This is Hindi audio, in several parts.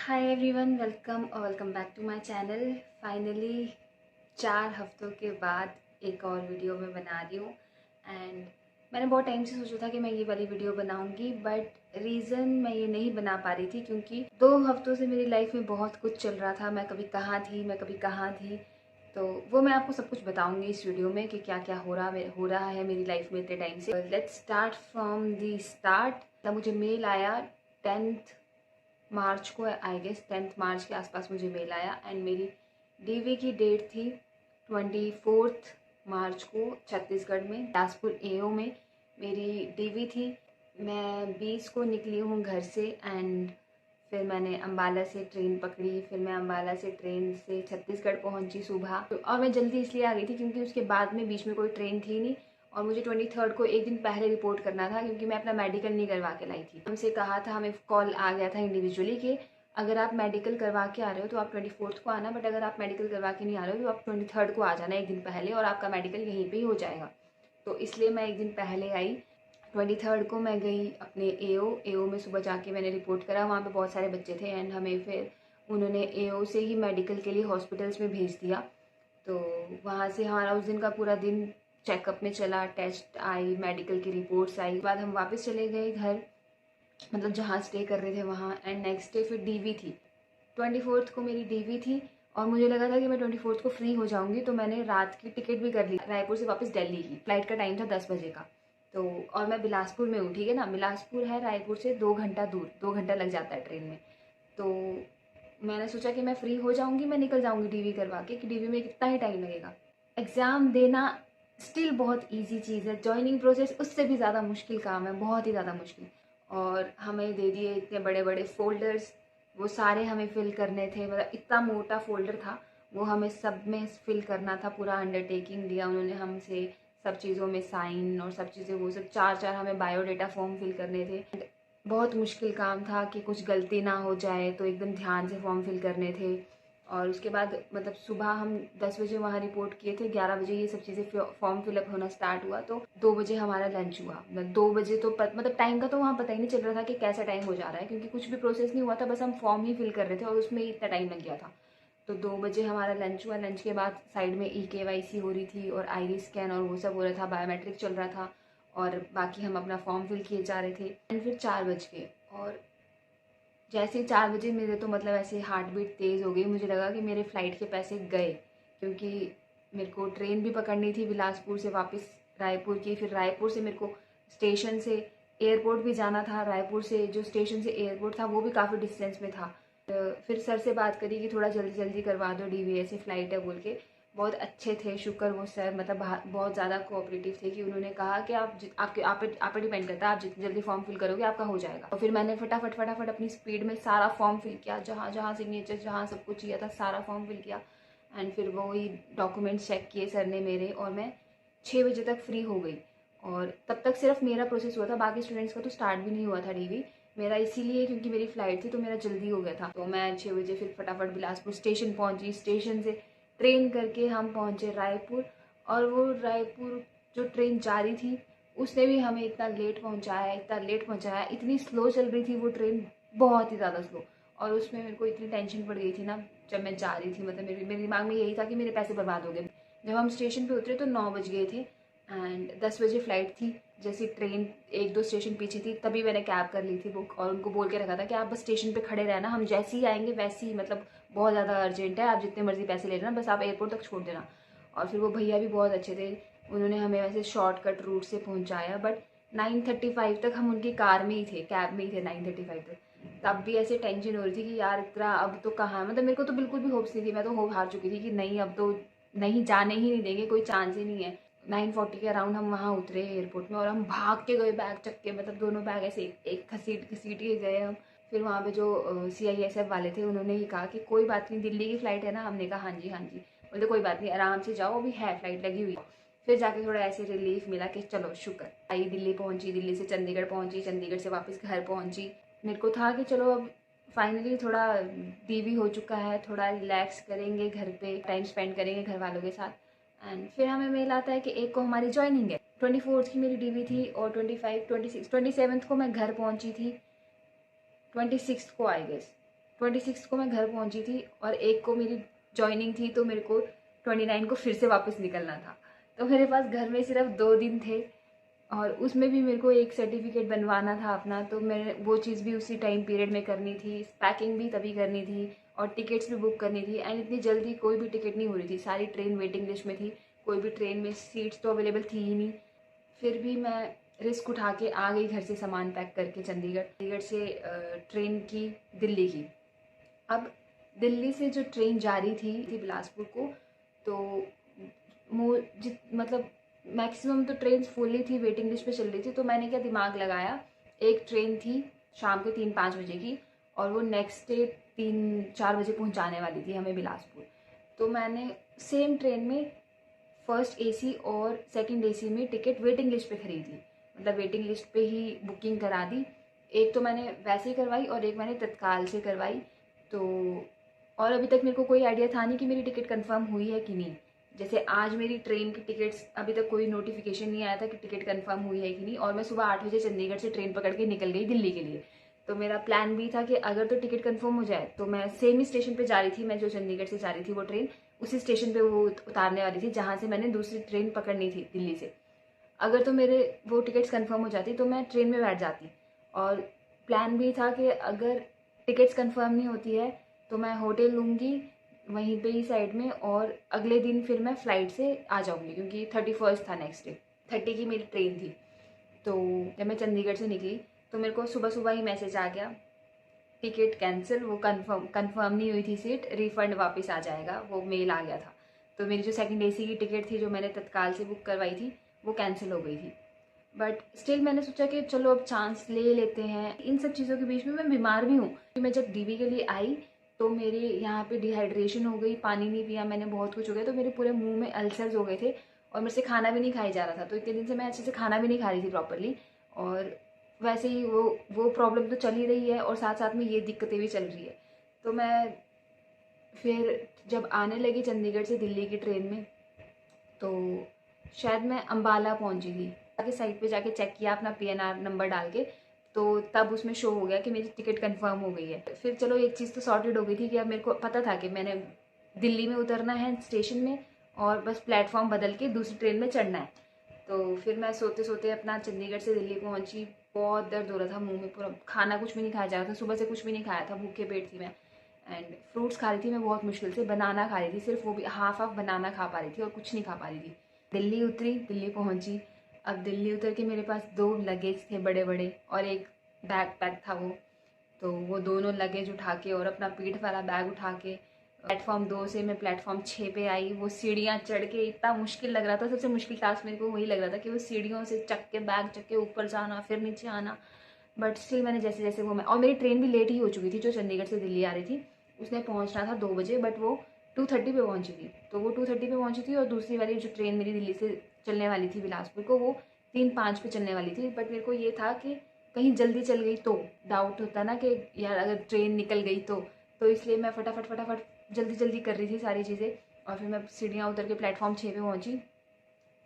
Hi everyone, welcome back to my channel. Finally 4 हफ्तों के बाद एक और वीडियो मैं बना रही हूँ। एंड मैंने बहुत टाइम से सोचा था कि मैं ये वाली वीडियो बनाऊंगी, बट रीज़न मैं ये नहीं बना पा रही थी क्योंकि 2 हफ्तों से मेरी लाइफ में बहुत कुछ चल रहा था। मैं कभी कहाँ थी, मैं कभी कहाँ थी, तो वो मैं आपको सब कुछ बताऊंगी इस वीडियो में कि क्या क्या हो रहा है मेरी लाइफ में इतने टाइम से। Let's start from the start. तब मुझे मेल आया 10 मार्च को, आई गेस 10 मार्च के आसपास मुझे मेल आया। एंड मेरी डीवी की डेट थी 24 मार्च को छत्तीसगढ़ में बिलासपुर एओ में मेरी डीवी थी। मैं 20 को निकली हूँ घर से। एंड फिर मैंने अम्बाला से ट्रेन पकड़ी। फिर मैं अम्बाला से ट्रेन से छत्तीसगढ़ पहुँची सुबह। और मैं जल्दी इसलिए आ गई थी क्योंकि उसके बाद में बीच में कोई ट्रेन थी नहीं, और मुझे 23 को एक दिन पहले रिपोर्ट करना था क्योंकि मैं अपना मेडिकल नहीं करवा के लाई थी। हमसे कहा था, हमें कॉल आ गया था इंडिविजुअली कि अगर आप मेडिकल करवा के आ रहे हो तो आप 24 को आना, बट अगर आप मेडिकल करवा के नहीं आ रहे हो तो आप 23 को आ जाना एक दिन पहले, और आपका मेडिकल यहीं पर ही हो जाएगा। तो इसलिए मैं एक दिन पहले आई। 23 को मैं गई अपने एओ में। सुबह जाके मैंने रिपोर्ट करा। वहाँ पे बहुत सारे बच्चे थे एंड हमें फिर उन्होंने एओ से ही मेडिकल के लिए हॉस्पिटल्स में भेज दिया। तो वहाँ से हमारा उस दिन का पूरा दिन चेकअप में चला। टेस्ट आई, मेडिकल की रिपोर्ट्स आई। बाद हम वापस चले गए घर, मतलब जहाँ स्टे कर रहे थे वहाँ। एंड नेक्स्ट डे फिर डीवी थी। 24 को मेरी डीवी थी और मुझे लगा था कि मैं 24 को फ्री हो जाऊंगी, तो मैंने रात की टिकट भी कर ली रायपुर से वापस दिल्ली की। फ्लाइट का टाइम था 10 बजे का। तो और मैं बिलासपुर में हूँ, ठीक है ना। बिलासपुर है रायपुर से 2 घंटा दूर, 2 घंटा लग जाता है ट्रेन में। तो मैंने सोचा कि मैं फ्री हो जाऊंगी, मैं निकल जाऊंगी डीवी करवा के, कि डीवी में कितना ही टाइम लगेगा। एग्ज़ाम देना स्टिल बहुत इजी चीज़ है। जॉइनिंग प्रोसेस उससे भी ज़्यादा मुश्किल काम है, बहुत ही ज़्यादा मुश्किल। और हमें दे दिए इतने बड़े बड़े फोल्डर्स, वो सारे हमें फिल करने थे। मतलब इतना मोटा फोल्डर था, वो हमें सब में फिल करना था। पूरा अंडरटेकिंग दिया उन्होंने हमसे, सब चीज़ों में साइन और सब चीज़ें, वो सब 4 हमें बायोडेटा फॉर्म फिल करने थे। बहुत मुश्किल काम था कि कुछ गलती ना हो जाए, तो एकदम ध्यान से फॉर्म फिल करने थे। और उसके बाद मतलब सुबह हम 10 बजे वहाँ रिपोर्ट किए थे, 11 बजे ये सब चीज़ें फॉर्म फिलअप होना स्टार्ट हुआ। तो 2 बजे हमारा लंच हुआ। मतलब 2 बजे तो मतलब टाइम का तो वहाँ पता ही नहीं चल रहा था कि कैसा टाइम हो जा रहा है, क्योंकि कुछ भी प्रोसेस नहीं हुआ था, बस हम फॉर्म ही फिल कर रहे थे और उसमें ही इतना टाइम लग गया था। तो 2 बजे हमारा लंच हुआ। लंच के बाद साइड में EKYC हो रही थी और आईरी स्कैन और वो सब हो रहा था, बायोमेट्रिक चल रहा था, और बाकी हम अपना फॉर्म फिल किए जा रहे थे। एंड फिर 4 बज गए, और जैसे ही 4 बजे मेरे तो मतलब ऐसे हार्ट बीट तेज़ हो गई। मुझे लगा कि मेरे फ़्लाइट के पैसे गए, क्योंकि मेरे को ट्रेन भी पकड़नी थी बिलासपुर से वापस रायपुर की। फिर रायपुर से मेरे को स्टेशन से एयरपोर्ट भी जाना था। रायपुर से जो स्टेशन से एयरपोर्ट था वो भी काफ़ी डिस्टेंस में था। फिर सर से बात करी कि थोड़ा जल्दी जल्दी करवा दो, DVA से फ़्लाइट है बोल के। बहुत अच्छे थे, शुक्र वो सर, मतलब बहुत ज़्यादा कोऑपरेटिव थे कि उन्होंने कहा कि आप पे डिपेंड करता है, आप जितनी जल्दी फॉर्म फिल करोगे आपका हो जाएगा। और फिर मैंने फटाफट अपनी स्पीड में सारा फॉर्म फिल किया, जहाँ जहाँ सिग्नेचर, जहाँ सब कुछ चाहिए था सारा फॉर्म फिल किया। एंड फिर वही डॉक्यूमेंट्स चेक किए सर ने मेरे, और मैं 6 बजे तक फ्री हो गई। और तब तक सिर्फ मेरा प्रोसेस हुआ था, बाकी स्टूडेंट्स का तो स्टार्ट भी नहीं हुआ था डीवी। मेरा इसीलिए क्योंकि मेरी फ़्लाइट थी तो मेरा जल्दी हो गया था। तो मैं 6 बजे फिर फटाफट बिलासपुर स्टेशन पहुंची। स्टेशन से ट्रेन करके हम पहुंचे रायपुर। और वो रायपुर जो ट्रेन जा रही थी उसने भी हमें इतना लेट पहुंचाया, इतना लेट पहुंचाया, इतनी स्लो चल रही थी वो ट्रेन, बहुत ही ज़्यादा स्लो। और उसमें मेरे को इतनी टेंशन पड़ गई थी ना जब मैं जा रही थी। मतलब मेरे दिमाग में यही था कि मेरे पैसे बर्बाद हो गए। जब हम स्टेशन पे उतरे तो 9 बज गए थे एंड 10 बजे फ़्लाइट थी। जैसी ट्रेन 1-2 स्टेशन पीछे थी तभी मैंने कैब कर ली थी बुक, और उनको बोल के रखा था कि आप बस स्टेशन पे खड़े रहना, हम जैसे ही आएंगे वैसे ही, मतलब बहुत ज़्यादा अर्जेंट है, आप जितने मर्जी पैसे ले लेना, बस आप एयरपोर्ट तक छोड़ देना। और फिर वो भैया भी बहुत अच्छे थे, उन्होंने हमें वैसे शॉर्टकट रूट से पहुंचाया। बट 9:35 तक हम उनकी कार में ही थे, कैब में ही थे 9:35 तक। तब भी ऐसे टेंशन हो रही थी कि यार इतना अब तो कहाँ, मतलब मेरे को तो बिल्कुल भी होप्स नहीं थी। मैं तो होप हार चुकी थी कि नहीं, अब तो नहीं, जाने ही नहीं देंगे, कोई चांस ही नहीं है। 9:40 के अराउंड हम वहाँ उतरे एयरपोर्ट में, और हम भाग के गए बैग चक के, मतलब दोनों बैग ऐसे एक घसीट घसीट के गए हम। फिर वहाँ पे जो CISF वाले थे उन्होंने ही कहा कि कोई बात नहीं, दिल्ली की फ़्लाइट है ना। हमने कहा हाँ जी हाँ जी। बोलते कोई बात नहीं, आराम से जाओ, अभी है फ़्लाइट लगी हुई। फिर जाके थोड़ा ऐसे रिलीफ मिला कि चलो शुक्र। आई दिल्ली पहुंची, दिल्ली से चंडीगढ़ पहुंची, चंडीगढ़ से वापस घर पहुंची। मेरे को था कि चलो अब फाइनली थोड़ा DV हो चुका है, थोड़ा रिलैक्स करेंगे, घर पे टाइम स्पेंड करेंगे घर वालों के साथ। एंड फिर हमें मेल आता है कि 1 को हमारी ज्वाइनिंग है। 24 की मेरी DV थी, और 25, 26, 27 को मैं घर पहुंची थी। 26 को आई गेस, 26 को मैं घर पहुंची थी और 1 को मेरी जॉइनिंग थी, तो मेरे को 29 को फिर से वापस निकलना था। तो मेरे पास घर में सिर्फ 2 दिन थे और उसमें भी मेरे को एक सर्टिफिकेट बनवाना था अपना, तो मैं वो चीज़ भी उसी टाइम पीरियड में करनी थी, पैकिंग भी तभी करनी थी और टिकट्स भी बुक करनी थी। एंड इतनी जल्दी कोई भी टिकट नहीं हो रही थी, सारी ट्रेन वेटिंग लिस्ट में थी, कोई भी ट्रेन में सीट्स तो अवेलेबल थी ही नहीं। फिर भी मैं रिस्क उठा के आ गई घर से सामान पैक करके चंडीगढ़ से ट्रेन की दिल्ली की। अब दिल्ली से जो ट्रेन जा रही थी बिलासपुर को, तो मतलब मैक्सिमम तो ट्रेन फुल ही थी, वेटिंग लिस्ट पे चल रही थी। तो मैंने क्या दिमाग लगाया, एक ट्रेन थी शाम को 3-5 बजे की और वो नेक्स्ट डे 3-4 बजे पहुंचाने वाली थी हमें बिलासपुर। तो मैंने सेम ट्रेन में फर्स्ट एसी और सेकंड एसी में टिकट वेटिंग लिस्ट पे खरीद ली, मतलब वेटिंग लिस्ट पे ही बुकिंग करा दी। एक तो मैंने वैसे ही करवाई और एक मैंने तत्काल से करवाई। तो और अभी तक मेरे को कोई आइडिया था नहीं कि मेरी टिकट कंफर्म हुई है कि नहीं। जैसे आज मेरी ट्रेन की टिकट्स अभी तक कोई नोटिफिकेशन नहीं आया था कि टिकट कंफर्म हुई है कि नहीं, और मैं सुबह 8 बजे चंडीगढ़ से ट्रेन पकड़ के निकल गई दिल्ली के लिए। तो मेरा प्लान भी था कि अगर तो टिकट कंफर्म हो जाए तो मैं सेम ही स्टेशन पे जा रही थी, मैं जो चंडीगढ़ से जा रही थी वो ट्रेन उसी स्टेशन पे वो उतारने वाली थी जहाँ से मैंने दूसरी ट्रेन पकड़नी थी दिल्ली से। अगर तो मेरे वो टिकट्स कंफर्म हो जाती तो मैं ट्रेन में बैठ जाती। और प्लान भी था कि अगर टिकट्स कंफर्म नहीं होती है तो मैं होटल लूँगी वहीं पे ही साइड में, और अगले दिन फिर मैं फ़्लाइट से आ जाऊँगी क्योंकि 31 था नेक्स्ट डे, 30 की मेरी ट्रेन थी। तो जब मैं चंडीगढ़ से निकली तो मेरे को सुबह सुबह ही मैसेज आ गया, टिकट कैंसिल, वो कंफर्म नहीं हुई थी सीट, रिफ़ंड वापस आ जाएगा, वो मेल आ गया था। तो मेरी जो सेकंड एसी की टिकट थी जो मैंने तत्काल से बुक करवाई थी वो कैंसिल हो गई थी। बट स्टिल मैंने सोचा कि चलो अब चांस ले लेते हैं। इन सब चीज़ों के बीच में मैं बीमार भी हूँ। मैं जब डीवी के लिए आई तो मेरे यहाँ पे डिहाइड्रेशन हो गई, पानी नहीं पिया मैंने, बहुत कुछ हो गया, तो मेरे पूरे मुंह में अल्सर्स हो गए थे और मेरे से खाना भी नहीं खाई जा रहा था। तो इतने दिन से मैं अच्छे से खाना भी नहीं खा रही थी प्रॉपरली, और वैसे ही वो प्रॉब्लम तो चल ही रही है और साथ साथ में ये दिक्कतें भी चल रही है। तो मैं फिर जब आने लगी चंडीगढ़ से दिल्ली की ट्रेन में, तो शायद मैं अम्बाला पहुंची थी, आगे साइड पे जाके चेक किया अपना पीएनआर नंबर डाल के, तो तब उसमें शो हो गया कि मेरी टिकट कंफर्म हो गई है। फिर चलो एक चीज़ तो सॉर्टेड हो गई थी कि अब मेरे को पता था कि मैंने दिल्ली में उतरना है स्टेशन में और बस प्लेटफॉर्म बदल के दूसरी ट्रेन में चढ़ना है। तो फिर मैं सोते सोते अपना चंडीगढ़ से दिल्ली पहुंची। बहुत दर्द हो रहा था मुंह में, पूरा खाना कुछ भी नहीं खाया जा रहा था, सुबह से कुछ भी नहीं खाया था, भूखे पेट थी मैं। एंड फ्रूट्स खा रही थी मैं बहुत मुश्किल से, बनाना खा रही थी सिर्फ, वो भी हाफ बनाना खा पा रही थी और कुछ नहीं खा पा रही थी। दिल्ली उतरी, दिल्ली पहुंची। अब दिल्ली उतर के मेरे पास 2 लगेज थे बड़े बड़े और एक बैग पैक था वो। तो वो दोनों लगेज उठा के और अपना पीठ वाला बैग उठा के प्लेटफॉर्म 2 से मैं प्लेटफॉर्म 6 पे आई। वो सीढ़ियाँ चढ़ के इतना मुश्किल लग रहा था, सबसे मुश्किल टास्क मेरे को वही लग रहा था कि वो सीढ़ियों से चक के बैग चक के ऊपर जाना फिर नीचे आना। बट स्टिल मैंने जैसे जैसे वो, मैं और मेरी ट्रेन भी लेट ही हो चुकी थी जो चंडीगढ़ से दिल्ली आ रही थी, उसने पहुंचना था 2 बजे, बट वो 2:30 पे पहुंची थी। तो वो 2:30 पे पहुंची थी और दूसरी वाली जो ट्रेन मेरी दिल्ली से चलने वाली थी बिलासपुर को, वो 3:05 पे चलने वाली थी। बट मेरे को ये था कि कहीं जल्दी चल गई तो डाउट होता ना कि यार अगर ट्रेन निकल गई तो इसलिए मैं फटाफट जल्दी जल्दी कर रही थी सारी चीज़ें। और फिर मैं सीढ़ियाँ उतर के प्लेटफॉर्म 6 पे पहुंची।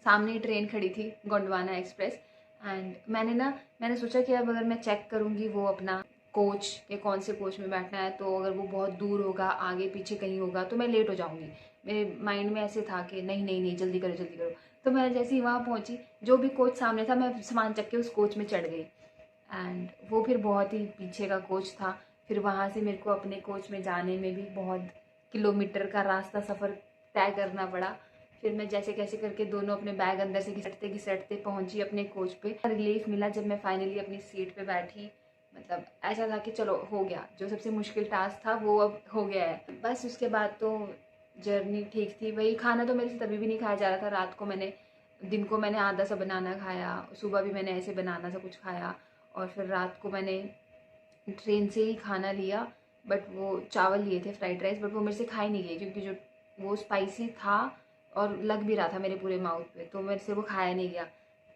सामने ट्रेन खड़ी थी गोंडवाना एक्सप्रेस। एंड मैंने सोचा कि अब अगर मैं चेक करूँगी वो अपना कोच के कौन से कोच में बैठना है, तो अगर वो बहुत दूर होगा, आगे पीछे कहीं होगा तो मैं लेट हो जाऊँगी। मेरे माइंड में ऐसे था कि नहीं नहीं नहीं, जल्दी करो जल्दी करो। तो मैं जैसे ही वहाँ पहुँची, जो भी कोच सामने था मैं सामान चक के उस कोच में चढ़ गई। एंड वो फिर बहुत ही पीछे का कोच था। फिर वहाँ से मेरे को अपने कोच में जाने में भी बहुत किलोमीटर का रास्ता सफ़र तय करना पड़ा। फिर मैं जैसे कैसे करके दोनों अपने बैग अंदर से घिसटते घिसटते पहुंची अपने कोच पे। रिलीफ मिला जब मैं फाइनली अपनी सीट पे बैठी। मतलब ऐसा था कि चलो हो गया, जो सबसे मुश्किल टास्क था वो अब हो गया है। बस उसके बाद तो जर्नी ठीक थी। वही खाना तो मेरे से तभी भी नहीं खाया जा रहा था। रात को मैंने, दिन को मैंने आधा सा बनाना खाया, सुबह भी मैंने ऐसे बनाना सा कुछ खाया, और फिर रात को मैंने ट्रेन से ही खाना लिया। बट वो चावल लिए थे फ्राइड राइस, बट वो मेरे से खा ही नहीं गए क्योंकि जो वो स्पाइसी था और लग भी रहा था मेरे पूरे माउथ पे, तो मेरे से वो खाया नहीं गया।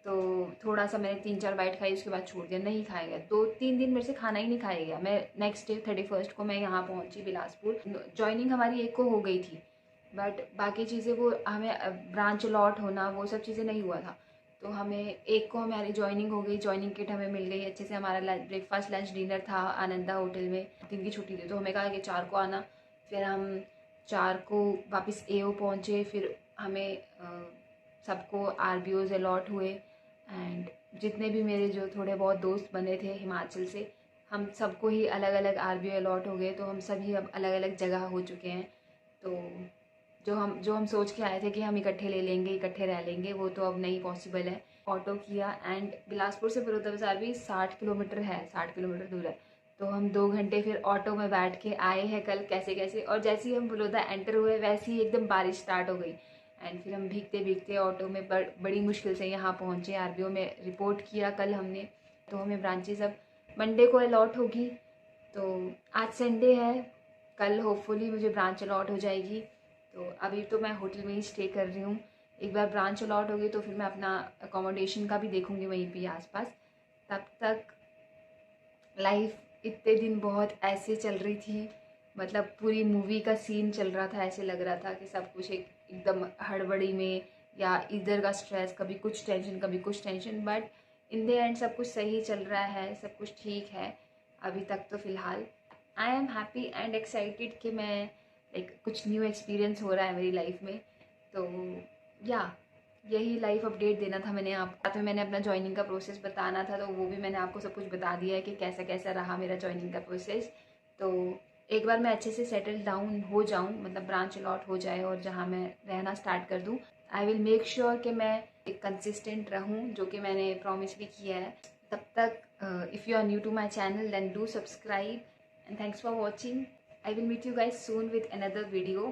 तो थोड़ा सा मैंने 3-4 बाइट खाई, उसके बाद छोड़ दिया, नहीं खाया गया। 2-3 दिन मेरे से खाना ही नहीं खाया गया। मैं नेक्स्ट डे 31 को मैं यहाँ पहुँची बिलासपुर। ज्वाइनिंग हमारी 1 को हो गई थी, बट बाकी चीज़ें वो हमें ब्रांच अलॉट होना वो सब चीज़ें नहीं हुआ था। तो हमें एक को हमारी ज्वाइनिंग हो गई, ज्वाइनिंग किट हमें मिल गई अच्छे से। हमारा ब्रेकफास्ट लंच डिनर था आनंदा होटल में, दिन की छुट्टी थी तो हमें कहा कि 4 को आना। फिर हम 4 को वापस एओ पहुँचे। फिर हमें सबको आरबीओज अलॉट हुए एंड जितने भी मेरे जो थोड़े बहुत दोस्त बने थे हिमाचल से, हम सबको ही अलग अलग आरबीओ अलॉट हो गए। तो हम सभी अब अलग अलग जगह हो चुके हैं। तो जो हम सोच के आए थे कि हम इकट्ठे ले लेंगे, इकट्ठे रह लेंगे, वो तो अब नहीं पॉसिबल है। ऑटो किया एंड बिलासपुर से बड़ौदा बाज़ार भी 60 किलोमीटर है, 60 किलोमीटर दूर है। तो हम 2 घंटे फिर ऑटो में बैठ के आए हैं कल कैसे कैसे, और जैसे ही हम बड़ौदा एंटर हुए वैसे ही एकदम बारिश स्टार्ट हो गई एंड फिर हम भीगते भीगते ऑटो में बड़ी मुश्किल से यहाँ पहुँचे। आरबीओ में रिपोर्ट किया कल हमने, तो हमें ब्रांचेस अब मंडे को अलॉट होगी। तो आज संडे है, कल होपफुली मुझे ब्रांच अलॉट हो जाएगी। तो अभी तो मैं होटल में ही स्टे कर रही हूँ। एक बार ब्रांच अलॉट होगी तो फिर मैं अपना अकोमोडेशन का भी देखूँगी वहीं पे आसपास। तब तक लाइफ इतने दिन बहुत ऐसे चल रही थी, मतलब पूरी मूवी का सीन चल रहा था। ऐसे लग रहा था कि सब कुछ एकदम हड़बड़ी में, या इधर का स्ट्रेस, कभी कुछ टेंशन कभी कुछ tension, but in the end सब कुछ सही चल रहा है, सब कुछ ठीक है अभी तक तो फ़िलहाल। I am happy and excited कि मैं कुछ न्यू एक्सपीरियंस हो रहा है मेरी लाइफ में। तो या यही लाइफ अपडेट देना था मैंने आपको। साथ में मैंने अपना ज्वाइनिंग का प्रोसेस बताना था, तो वो भी मैंने आपको सब कुछ बता दिया है कि कैसा कैसा रहा मेरा ज्वाइनिंग का प्रोसेस। तो एक बार मैं अच्छे से सेटल डाउन हो जाऊँ, मतलब ब्रांच अलॉट हो जाए और जहाँ मैं रहना स्टार्ट कर दूँ, आई विल मेक श्योर कि मैं एक कंसिस्टेंट रहूँ, जो कि मैंने प्रॉमिस भी किया है। तब तक if you are new to my channel then do subscribe and thanks for watching. I will meet you guys soon with another video.